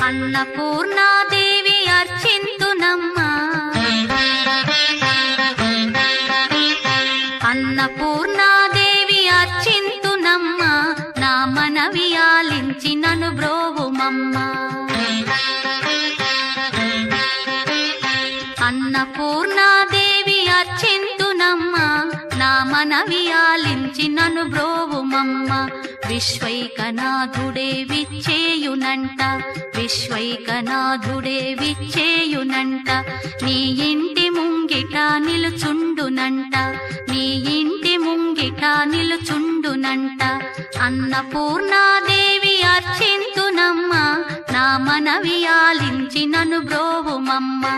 అన్నపూర్ణాదేవి అర్చింతునమ్మా, అన్నపూర్ణాదేవి అర్చింతునమ్మా, నా మనవి ఆలించి నన్ను బ్రోవుమమ్మా. అన్నపూర్ణాదేవి అర్చింతునమ్మా, నా మనవి ఆలించి నన్ను బ్రోవుమమ్మా. విశ్వైకనాథుడే విచ్చేయునంట, విశ్వైకనాథుడే విచ్చేయునంట, నీ ఇంటి ముంగిట నిలుచుండునంట, నీ ఇంటి ముంగిట నిలుచుండునంట. అన్నపూర్ణాదేవి అర్చింతునమ్మా, నా మనవి ఆలించి నన్ను బ్రోవుమమ్మా.